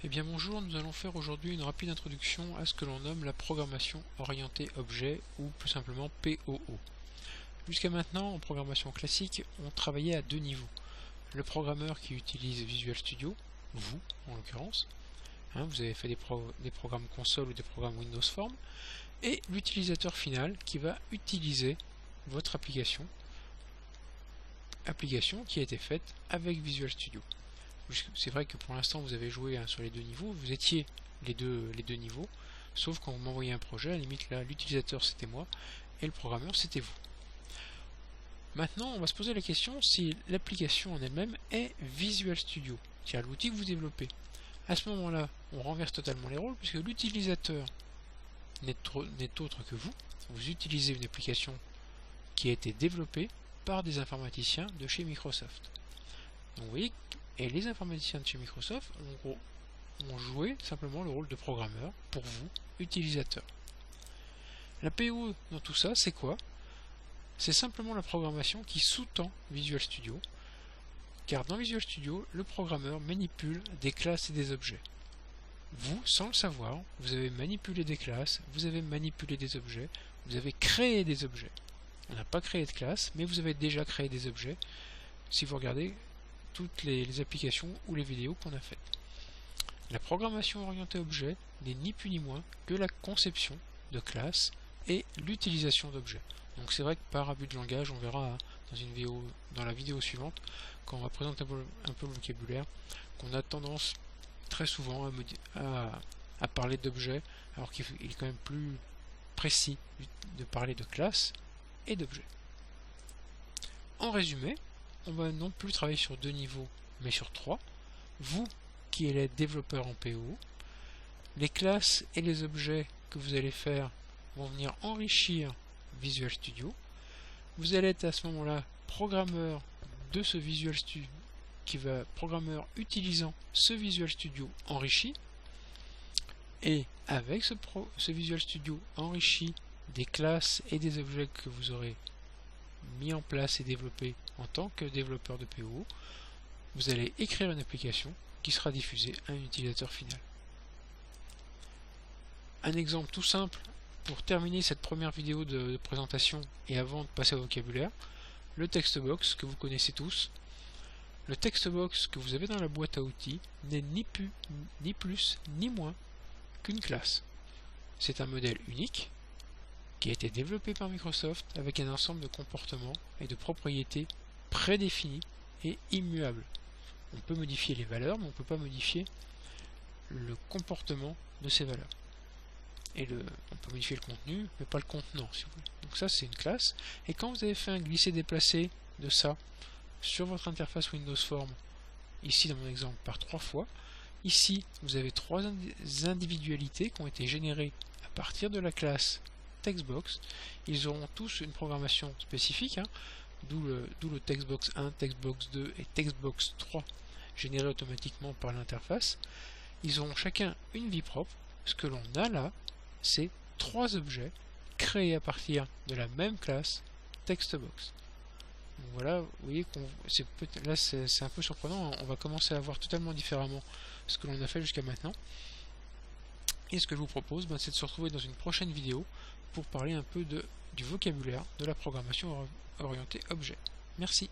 Eh bien bonjour, nous allons faire aujourd'hui une rapide introduction à ce que l'on nomme la programmation orientée objet ou plus simplement POO. Jusqu'à maintenant, en programmation classique, on travaillait à deux niveaux. Le programmeur qui utilise Visual Studio, vous en l'occurrence, vous avez fait des programmes console ou des programmes Windows Form, et l'utilisateur final qui va utiliser votre application qui a été faite avec Visual Studio. C'est vrai que pour l'instant vous avez joué sur les deux niveaux, vous étiez les deux niveaux, sauf quand vous m'envoyez un projet, à la limite là l'utilisateur c'était moi et le programmeur c'était vous. Maintenant on va se poser la question si l'application en elle-même est Visual Studio, c'est-à-dire l'outil que vous développez. À ce moment-là, on renverse totalement les rôles puisque l'utilisateur n'est autre que vous. Vous utilisez une application qui a été développée par des informaticiens de chez Microsoft. Donc vous voyez, et les informaticiens de chez Microsoft ont joué simplement le rôle de programmeur pour vous, utilisateur. La PO dans tout ça, c'est quoi? C'est simplement la programmation qui sous-tend Visual Studio, car dans Visual Studio, le programmeur manipule des classes et des objets. Vous, sans le savoir, vous avez manipulé des classes, vous avez manipulé des objets, vous avez créé des objets. On n'a pas créé de classe, mais vous avez déjà créé des objets, si vous regardez toutes les applications ou les vidéos qu'on a faites. La programmation orientée objet n'est ni plus ni moins que la conception de classes et l'utilisation d'objets. Donc c'est vrai que par abus de langage, on verra dans la vidéo suivante, quand on va présenter un peu le vocabulaire, qu'on a tendance très souvent à parler d'objets, alors qu'il est quand même plus précis de parler de classes et d'objets. En résumé, on va non plus travailler sur deux niveaux, mais sur trois. Vous, qui êtes développeur en PO, les classes et les objets que vous allez faire vont venir enrichir Visual Studio. Vous allez être à ce moment-là programmeur de ce Visual Studio, programmeur utilisant ce Visual Studio enrichi. Et avec ce Visual Studio enrichi des classes et des objets que vous aurez mis en place et développé en tant que développeur de PO, vous allez écrire une application qui sera diffusée à un utilisateur final. Un exemple tout simple pour terminer cette première vidéo de présentation et avant de passer au vocabulaire, le textbox que vous connaissez tous. Le textbox que vous avez dans la boîte à outils n'est ni plus ni moins qu'une classe. C'est un modèle unique qui a été développé par Microsoft avec un ensemble de comportements et de propriétés prédéfinis et immuables. On peut modifier les valeurs, mais on ne peut pas modifier le comportement de ces valeurs. Et on peut modifier le contenu, mais pas le contenant, si vous voulez. Donc ça, c'est une classe. Et quand vous avez fait un glisser-déplacer de ça sur votre interface Windows Form, ici dans mon exemple par 3 fois, ici vous avez 3 individualités qui ont été générées à partir de la classe Textbox. Ils auront tous une programmation spécifique, d'où le Textbox 1, Textbox 2 et Textbox 3 générés automatiquement par l'interface. Ils auront chacun une vie propre. Ce que l'on a là, c'est 3 objets créés à partir de la même classe Textbox. Donc voilà, vous voyez là c'est un peu surprenant, on va commencer à voir totalement différemment ce que l'on a fait jusqu'à maintenant. Et ce que je vous propose, c'est de se retrouver dans une prochaine vidéo pour parler un peu du vocabulaire de la programmation orientée objet. Merci.